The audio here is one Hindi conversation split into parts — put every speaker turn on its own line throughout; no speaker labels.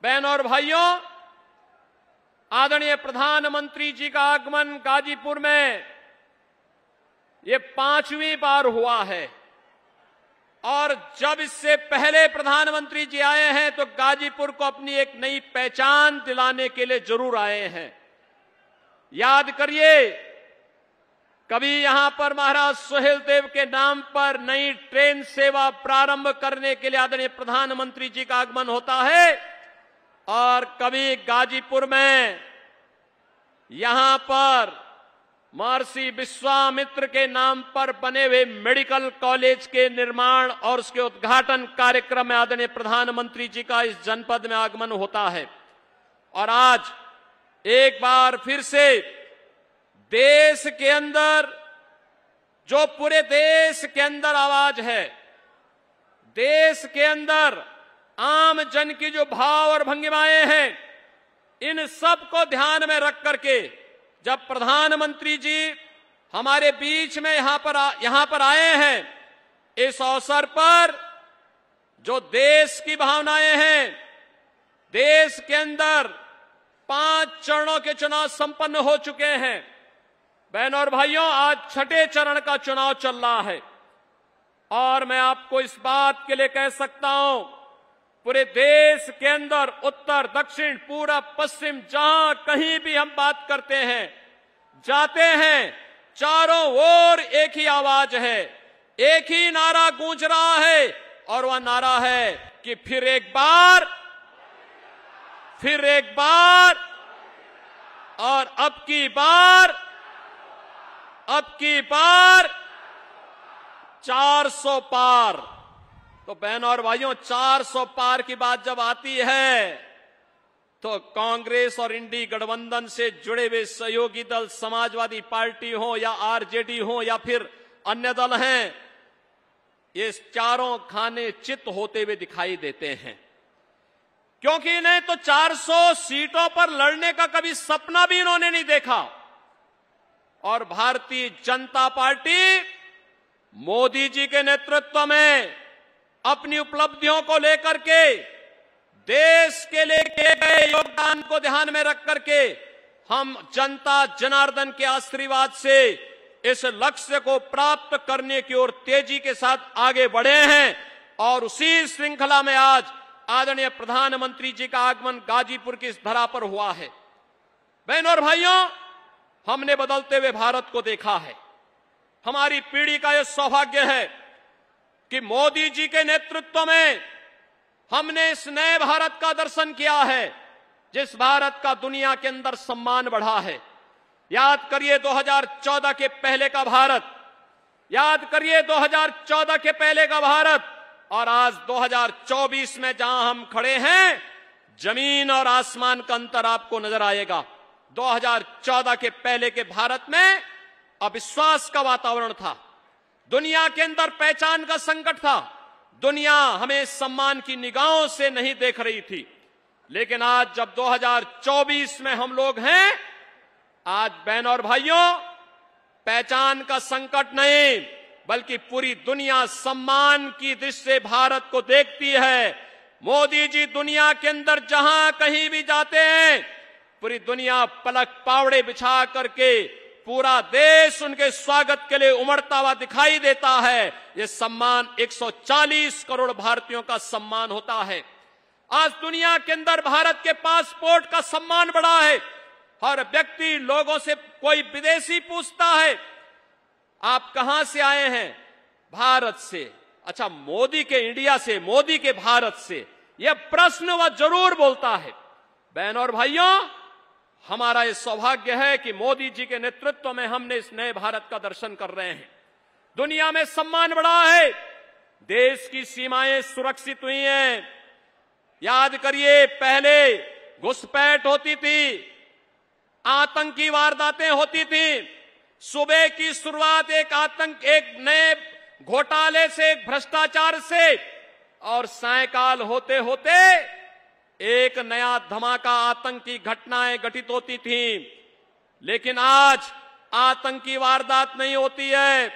बहनों और भाइयों, आदरणीय प्रधानमंत्री जी का आगमन गाजीपुर में ये 5वीं बार हुआ है और जब इससे पहले प्रधानमंत्री जी आए हैं तो गाजीपुर को अपनी एक नई पहचान दिलाने के लिए जरूर आए हैं। याद करिए, कभी यहां पर महाराज सुहेलदेव के नाम पर नई ट्रेन सेवा प्रारंभ करने के लिए आदरणीय प्रधानमंत्री जी का आगमन होता है और कभी गाजीपुर में यहां पर महर्षि विश्वामित्र के नाम पर बने हुए मेडिकल कॉलेज के निर्माण और उसके उद्घाटन कार्यक्रम में आदरणीय प्रधानमंत्री जी का इस जनपद में आगमन होता है। और आज एक बार फिर से देश के अंदर, जो पूरे देश के अंदर आवाज है, देश के अंदर आम जन की जो भाव और भंगिमाएं हैं, इन सब को ध्यान में रख करके जब प्रधानमंत्री जी हमारे बीच में यहां पर आए हैं, इस अवसर पर जो देश की भावनाएं हैं, देश के अंदर 5 चरणों के चुनाव संपन्न हो चुके हैं। बहनों और भाइयों, आज 6ठे चरण का चुनाव चल रहा है और मैं आपको इस बात के लिए कह सकता हूं, पूरे देश के अंदर उत्तर, दक्षिण, पूरब, पश्चिम, जहां कहीं भी हम बात करते हैं, जाते हैं, चारों ओर एक ही आवाज है, एक ही नारा गूंज रहा है और वह नारा है कि फिर एक बार और अब की बार 400 पार। तो बहनों और भाइयों, 400 पार की बात जब आती है तो कांग्रेस और इंडी गठबंधन से जुड़े हुए सहयोगी दल, समाजवादी पार्टी हो या आरजेडी हो या फिर अन्य दल हैं, ये चारों खाने चित होते हुए दिखाई देते हैं, क्योंकि इन्हें तो 400 सीटों पर लड़ने का कभी सपना भी इन्होंने नहीं देखा। और भारतीय जनता पार्टी मोदी जी के नेतृत्व में अपनी उपलब्धियों को लेकर के, देश के लिए किए गए योगदान को ध्यान में रख करके हम जनता जनार्दन के आशीर्वाद से इस लक्ष्य को प्राप्त करने की ओर तेजी के साथ आगे बढ़े हैं। और उसी श्रृंखला में आज आदरणीय प्रधानमंत्री जी का आगमन गाजीपुर की इस धरा पर हुआ है। बहनों और भाइयों, हमने बदलते हुए भारत को देखा है। हमारी पीढ़ी का यह सौभाग्य है कि मोदी जी के नेतृत्व में हमने इस नए भारत का दर्शन किया है, जिस भारत का दुनिया के अंदर सम्मान बढ़ा है। याद करिए 2014 के पहले का भारत, याद करिए 2014 के पहले का भारत और आज 2024 में जहां हम खड़े हैं, जमीन और आसमान का अंतर आपको नजर आएगा। 2014 के पहले के भारत में अविश्वास का वातावरण था, दुनिया के अंदर पहचान का संकट था, दुनिया हमें सम्मान की निगाहों से नहीं देख रही थी। लेकिन आज जब 2024 में हम लोग हैं, आज बहनों और भाइयों, पहचान का संकट नहीं बल्कि पूरी दुनिया सम्मान की दृष्टि से भारत को देखती है। मोदी जी दुनिया के अंदर जहां कहीं भी जाते हैं, पूरी दुनिया पलक पावड़े बिछा करके, पूरा देश उनके स्वागत के लिए उमड़ता हुआ दिखाई देता है। ये सम्मान 140 करोड़ भारतीयों का सम्मान होता है। आज दुनिया के अंदर भारत के पासपोर्ट का सम्मान बढ़ा है। हर व्यक्ति, लोगों से कोई विदेशी पूछता है, आप कहां से आए हैं? भारत से। अच्छा, मोदी के इंडिया से, मोदी के भारत से, यह प्रश्न वह जरूर बोलता है। बहनों और भाइयों, हमारा यह सौभाग्य है कि मोदी जी के नेतृत्व में हमने इस नए भारत का दर्शन कर रहे हैं। दुनिया में सम्मान बढ़ा है, देश की सीमाएं सुरक्षित हुई हैं। याद करिए, पहले घुसपैठ होती थी, आतंकी वारदातें होती थी। सुबह की शुरुआत एक नए घोटाले से, एक भ्रष्टाचार से, और सायंकाल होते होते एक नया धमाका, आतंकी घटनाएं घटित होती थी। लेकिन आज आतंकी वारदात नहीं होती है,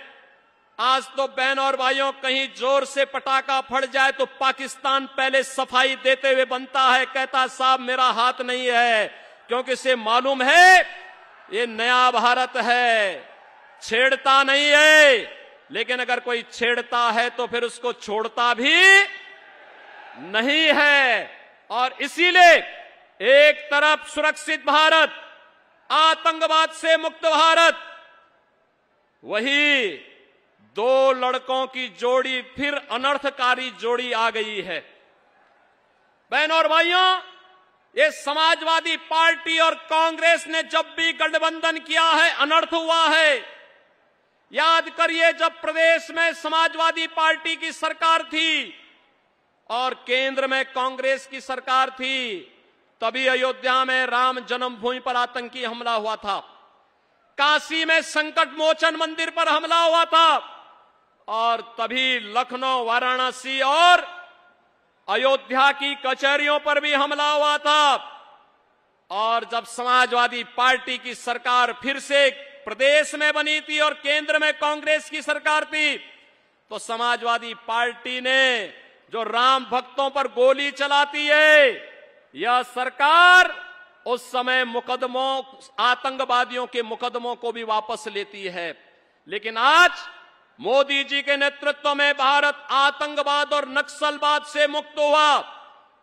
आज तो बहन और भाइयों, कहीं जोर से पटाखा फट जाए तो पाकिस्तान पहले सफाई देते हुए बनता है, कहता साहब मेरा हाथ नहीं है, क्योंकि इसे मालूम है ये नया भारत है, छेड़ता नहीं है। लेकिन अगर कोई छेड़ता है तो फिर उसको छोड़ता भी नहीं है। और इसीलिए एक तरफ सुरक्षित भारत, आतंकवाद से मुक्त भारत, वही दो लड़कों की जोड़ी फिर अनर्थकारी जोड़ी आ गई है। बहनों और भाइयों, ये समाजवादी पार्टी और कांग्रेस ने जब भी गठबंधन किया है अनर्थ हुआ है। याद करिए, जब प्रदेश में समाजवादी पार्टी की सरकार थी और केंद्र में कांग्रेस की सरकार थी, तभी अयोध्या में राम जन्मभूमि पर आतंकी हमला हुआ था, काशी में संकट मोचन मंदिर पर हमला हुआ था, और तभी लखनऊ, वाराणसी और अयोध्या की कचहरियों पर भी हमला हुआ था। और जब समाजवादी पार्टी की सरकार फिर से प्रदेश में बनी थी और केंद्र में कांग्रेस की सरकार थी, तो समाजवादी पार्टी ने जो राम भक्तों पर गोली चलाती है, यह सरकार उस समय मुकदमों, आतंकवादियों के मुकदमों को भी वापस लेती है। लेकिन आज मोदी जी के नेतृत्व में भारत आतंकवाद और नक्सलवाद से मुक्त हुआ,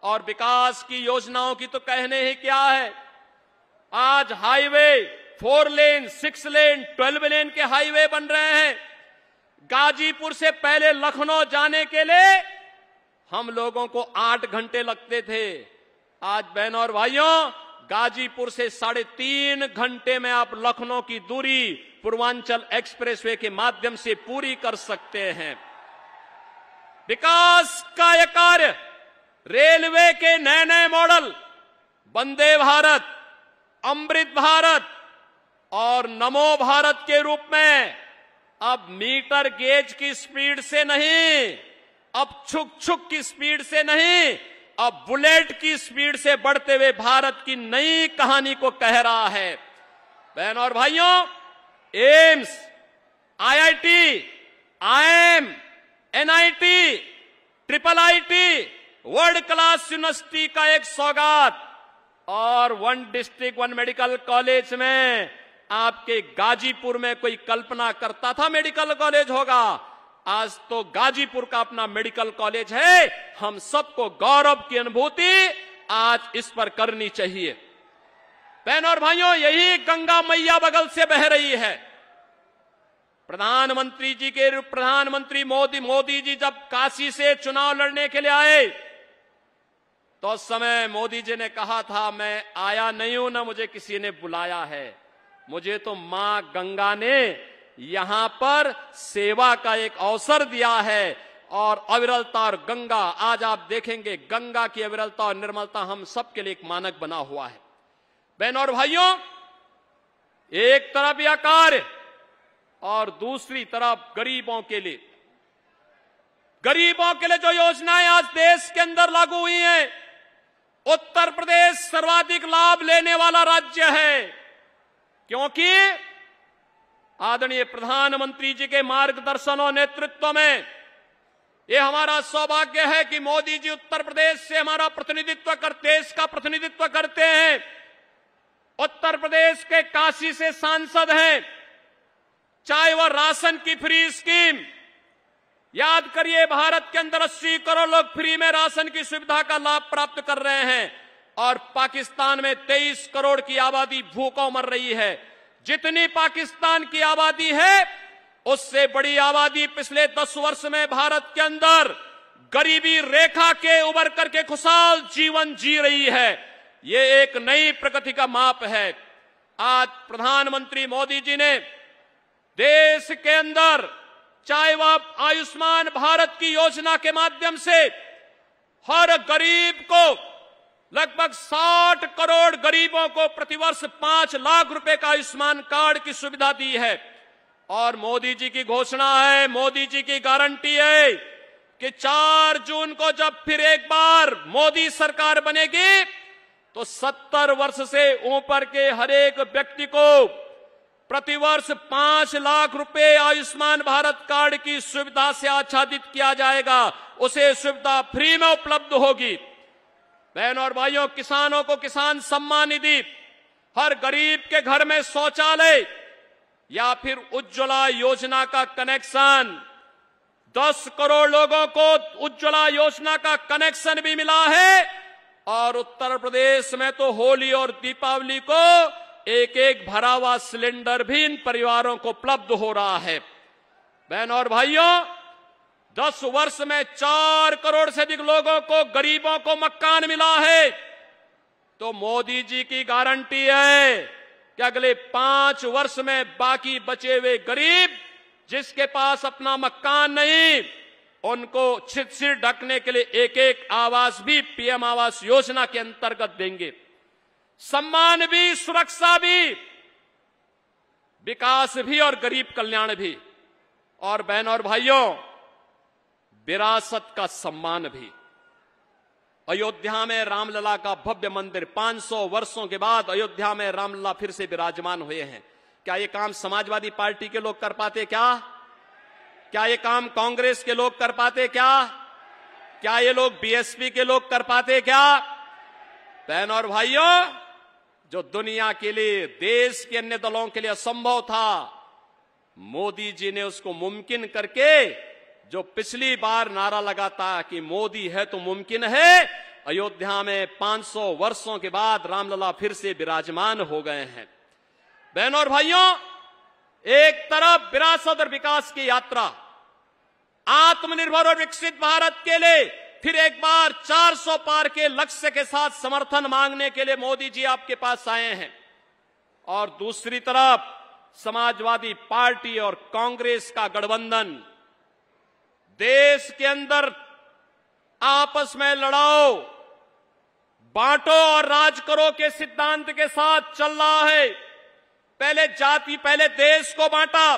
और विकास की योजनाओं की तो कहने ही क्या है। आज हाईवे 4 लेन, 6 लेन, 12 लेन के हाईवे बन रहे हैं। गाजीपुर से पहले लखनऊ जाने के लिए हम लोगों को 8 घंटे लगते थे। आज बहनों और भाइयों, गाजीपुर से 3.5 घंटे में आप लखनऊ की दूरी पूर्वांचल एक्सप्रेसवे के माध्यम से पूरी कर सकते हैं। विकास का यह कार्य, रेलवे के नए नए मॉडल, वंदे भारत, अमृत भारत और नमो भारत के रूप में अब मीटर गेज की स्पीड से नहीं, अब छुक छुक की स्पीड से नहीं, अब बुलेट की स्पीड से बढ़ते हुए भारत की नई कहानी को कह रहा है। बहनों और भाइयों, AIIMS, IIT, IIM, NIT, triple IT, world class university का एक सौगात, और 1 डिस्ट्रिक्ट 1 मेडिकल कॉलेज में आपके गाजीपुर में कोई कल्पना करता था मेडिकल कॉलेज होगा, आज तो गाजीपुर का अपना मेडिकल कॉलेज है। हम सबको गौरव की अनुभूति आज इस पर करनी चाहिए। बहनों और भाइयों, यही गंगा मैया बगल से बह रही है। प्रधानमंत्री मोदी जी जब काशी से चुनाव लड़ने के लिए आए, तो उस समय मोदी जी ने कहा था, मैं आया नहीं हूं, ना मुझे किसी ने बुलाया है, मुझे तो मां गंगा ने यहां पर सेवा का एक अवसर दिया है। और अविरलता और गंगा, आज आप देखेंगे गंगा की अविरलता और निर्मलता हम सबके लिए एक मानक बना हुआ है। बहनों और भाइयों, एक तरफ यह कार्य और दूसरी तरफ गरीबों के लिए जो योजनाएं आज देश के अंदर लागू हुई हैं, उत्तर प्रदेश सर्वाधिक लाभ लेने वाला राज्य है, क्योंकि आदरणीय प्रधानमंत्री जी के मार्गदर्शन और नेतृत्व में यह हमारा सौभाग्य है कि मोदी जी उत्तर प्रदेश से हमारा प्रतिनिधित्व करते, देश का प्रतिनिधित्व करते हैं। उत्तर प्रदेश के काशी से सांसद हैं, चाहे वह राशन की फ्री स्कीम, याद करिए भारत के अंदर 80 करोड़ लोग फ्री में राशन की सुविधा का लाभ प्राप्त कर रहे हैं, और पाकिस्तान में 23 करोड़ की आबादी भूखों मर रही है। जितनी पाकिस्तान की आबादी है, उससे बड़ी आबादी पिछले 10 वर्ष में भारत के अंदर गरीबी रेखा के उबर करके खुशहाल जीवन जी रही है। ये एक नई प्रगति का माप है। आज प्रधानमंत्री मोदी जी ने देश के अंदर, चाहे वह आयुष्मान भारत की योजना के माध्यम से हर गरीब को, लगभग 60 करोड़ गरीबों को प्रतिवर्ष 5 लाख रुपए का आयुष्मान कार्ड की सुविधा दी है। और मोदी जी की घोषणा है, मोदी जी की गारंटी है कि 4 जून को जब फिर एक बार मोदी सरकार बनेगी, तो 70 वर्ष से ऊपर के हर एक व्यक्ति को प्रतिवर्ष 5 लाख रुपए आयुष्मान भारत कार्ड की सुविधा से आच्छादित किया जाएगा। उसे सुविधा फ्री में उपलब्ध होगी। बहनों और भाइयों, किसानों को किसान सम्मान निधि, हर गरीब के घर में शौचालय या फिर उज्ज्वला योजना का कनेक्शन, 10 करोड़ लोगों को उज्ज्वला योजना का कनेक्शन भी मिला है। और उत्तर प्रदेश में तो होली और दीपावली को एक एक भरा हुआ सिलेंडर भी इन परिवारों को उपलब्ध हो रहा है। बहनों और भाइयों, 10 वर्ष में 4 करोड़ से अधिक लोगों को, गरीबों को मकान मिला है। तो मोदी जी की गारंटी है कि अगले 5 वर्ष में बाकी बचे हुए गरीब जिसके पास अपना मकान नहीं, उनको छित से ढकने के लिए एक एक आवास भी पीएम आवास योजना के अंतर्गत देंगे। सम्मान भी, सुरक्षा भी, विकास भी और गरीब कल्याण भी। और बहनों और भाइयों, विरासत का सम्मान भी। अयोध्या में रामलला का भव्य मंदिर, 500 वर्षों के बाद अयोध्या में रामलला फिर से विराजमान हुए हैं। क्या ये काम समाजवादी पार्टी के लोग कर पाते क्या? क्या ये काम कांग्रेस के लोग कर पाते क्या? क्या ये लोग बीएसपी के लोग कर पाते क्या? बहनों और भाइयों, जो दुनिया के लिए, देश के अन्य दलों के लिए असंभव था, मोदी जी ने उसको मुमकिन करके, जो पिछली बार नारा लगाता कि मोदी है तो मुमकिन है, अयोध्या में 500 वर्षों के बाद रामलला फिर से विराजमान हो गए हैं। बहनों और भाइयों, एक तरफ विरासत और विकास की यात्रा, आत्मनिर्भर और विकसित भारत के लिए फिर एक बार 400 पार के लक्ष्य के साथ समर्थन मांगने के लिए मोदी जी आपके पास आए हैं। और दूसरी तरफ समाजवादी पार्टी और कांग्रेस का गठबंधन देश के अंदर आपस में लड़ाओ, बांटो और राज करो के सिद्धांत के साथ चल रहा है। पहले जाति, पहले देश को बांटा,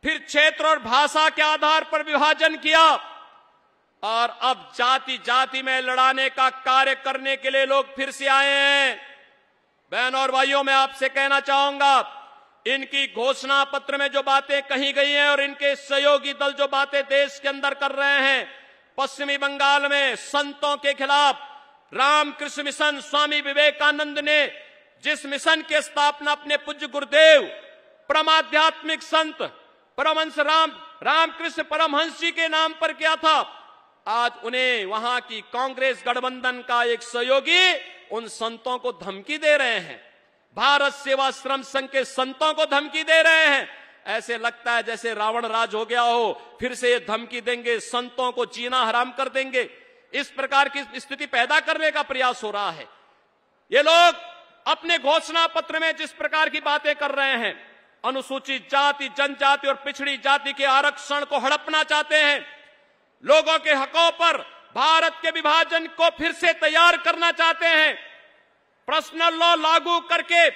फिर क्षेत्र और भाषा के आधार पर विभाजन किया, और अब जाति जाति में लड़ाने का कार्य करने के लिए लोग फिर से आए हैं। बहनों और भाइयों, मैं आपसे कहना चाहूंगा, इनकी घोषणा पत्र में जो बातें कही गई हैं और इनके सहयोगी दल जो बातें देश के अंदर कर रहे हैं, पश्चिमी बंगाल में संतों के खिलाफ रामकृष्ण मिशन, स्वामी विवेकानंद ने जिस मिशन की स्थापना अपने पूज्य गुरुदेव परमाध्यात्मिक संत परमहंस रामकृष्ण परमहंस जी के नाम पर किया था, आज उन्हें वहां की कांग्रेस गठबंधन का एक सहयोगी उन संतों को धमकी दे रहे हैं। भारत सेवाश्रम संघ के संतों को धमकी दे रहे हैं। ऐसे लगता है जैसे रावण राज हो गया हो, फिर से ये धमकी देंगे, संतों को जीना हराम कर देंगे। इस प्रकार की स्थिति पैदा करने का प्रयास हो रहा है। ये लोग अपने घोषणा पत्र में जिस प्रकार की बातें कर रहे हैं, अनुसूचित जाति, जनजाति और पिछड़ी जाति के आरक्षण को हड़पना चाहते हैं, लोगों के हकों पर भारत के विभाजन को फिर से तैयार करना चाहते हैं, पर्सनल लॉ लागू करके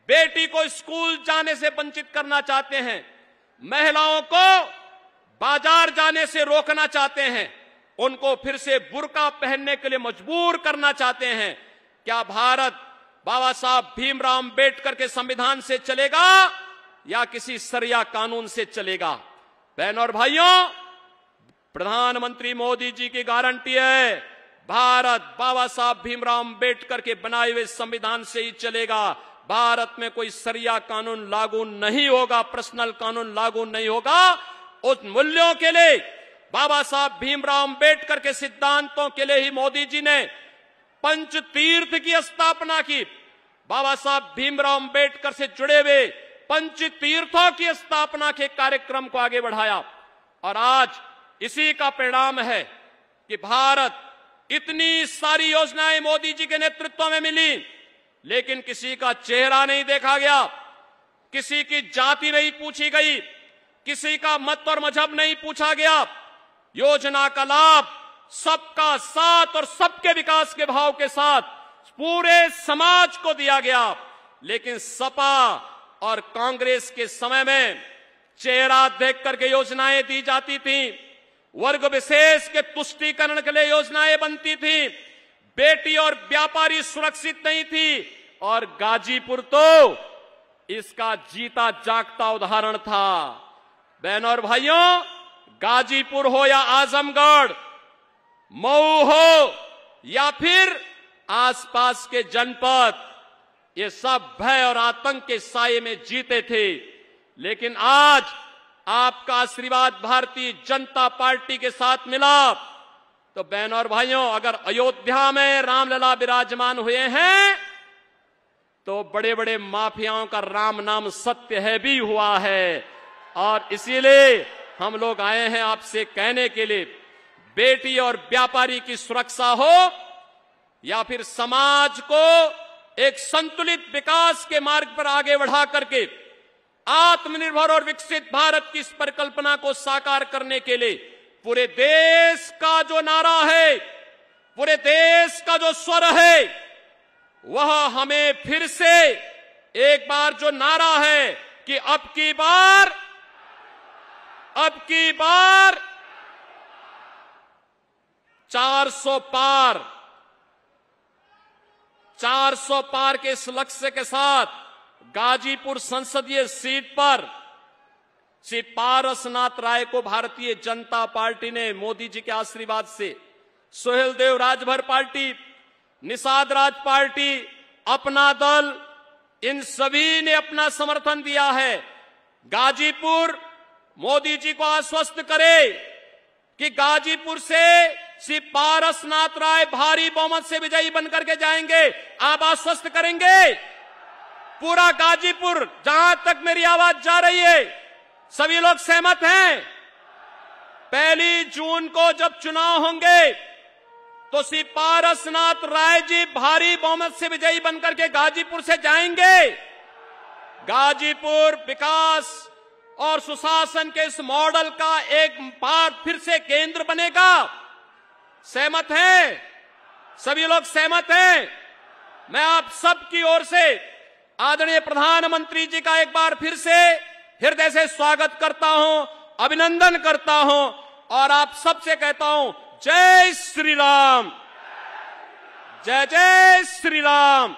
बेटी को स्कूल जाने से वंचित करना चाहते हैं, महिलाओं को बाजार जाने से रोकना चाहते हैं, उनको फिर से बुर्का पहनने के लिए मजबूर करना चाहते हैं। क्या भारत बाबा साहब भीमराव अंबेडकर के संविधान से चलेगा या किसी सरिया कानून से चलेगा? बहनों और भाइयों, प्रधानमंत्री मोदी जी की गारंटी है, भारत बाबा साहब भीमराव अंबेडकर के बनाए हुए संविधान से ही चलेगा। भारत में कोई सरिया कानून लागू नहीं होगा, पर्सनल कानून लागू नहीं होगा। उस मूल्यों के लिए, बाबा साहब भीमराव अंबेडकर के सिद्धांतों के लिए ही मोदी जी ने पंच तीर्थ की स्थापना की। बाबा साहब भीमराव अंबेडकर से जुड़े हुए पंच तीर्थों की स्थापना के कार्यक्रम को आगे बढ़ाया, और आज इसी का परिणाम है कि भारत, इतनी सारी योजनाएं मोदी जी के नेतृत्व में मिली, लेकिन किसी का चेहरा नहीं देखा गया, किसी की जाति नहीं पूछी गई, किसी का मत और मजहब नहीं पूछा गया। योजना का लाभ सबका साथ और सबके विकास के भाव के साथ पूरे समाज को दिया गया। लेकिन सपा और कांग्रेस के समय में चेहरा देख करके योजनाएं दी जाती थी, वर्ग विशेष के तुष्टीकरण के लिए योजनाएं बनती थी, बेटी और व्यापारी सुरक्षित नहीं थी, और गाजीपुर तो इसका जीता जागता उदाहरण था। बहनों और भाइयों, गाजीपुर हो या आजमगढ़, मऊ हो या फिर आसपास के जनपद, ये सब भय और आतंक के साये में जीते थे। लेकिन आज आपका आशीर्वाद भारतीय जनता पार्टी के साथ मिला तो बहनों और भाइयों, अगर अयोध्या में रामलला विराजमान हुए हैं तो बड़े बड़े माफियाओं का राम नाम सत्य है भी हुआ है। और इसीलिए हम लोग आए हैं आपसे कहने के लिए, बेटी और व्यापारी की सुरक्षा हो या फिर समाज को एक संतुलित विकास के मार्ग पर आगे बढ़ा करके आत्मनिर्भर और विकसित भारत की इस परिकल्पना को साकार करने के लिए पूरे देश का जो नारा है, पूरे देश का जो स्वर है, वह हमें फिर से एक बार जो नारा है कि अब की बार 400 पार के इस लक्ष्य के साथ गाजीपुर संसदीय सीट पर श्री पारसनाथ राय को भारतीय जनता पार्टी ने मोदी जी के आशीर्वाद से, सोहेल देव राजभर पार्टी, निषाद राज पार्टी, अपना दल, इन सभी ने अपना समर्थन दिया है। गाजीपुर मोदी जी को आश्वस्त करे कि गाजीपुर से श्री पारसनाथ राय भारी बहुमत से विजयी बनकर के जाएंगे। आप आश्वस्त करेंगे? पूरा गाजीपुर, जहां तक मेरी आवाज जा रही है, सभी लोग सहमत हैं? 1 जून को जब चुनाव होंगे तो श्री पारसनाथ राय जी भारी बहुमत से विजयी बनकर के गाजीपुर से जाएंगे। गाजीपुर विकास और सुशासन के इस मॉडल का एक बार फिर से केंद्र बनेगा। सहमत हैं? सभी लोग सहमत हैं? मैं आप सबकी ओर से आदरणीय प्रधानमंत्री जी का एक बार फिर से हृदय से स्वागत करता हूं, अभिनंदन करता हूं और आप सबसे कहता हूं, जय श्री राम, जय जय श्री राम।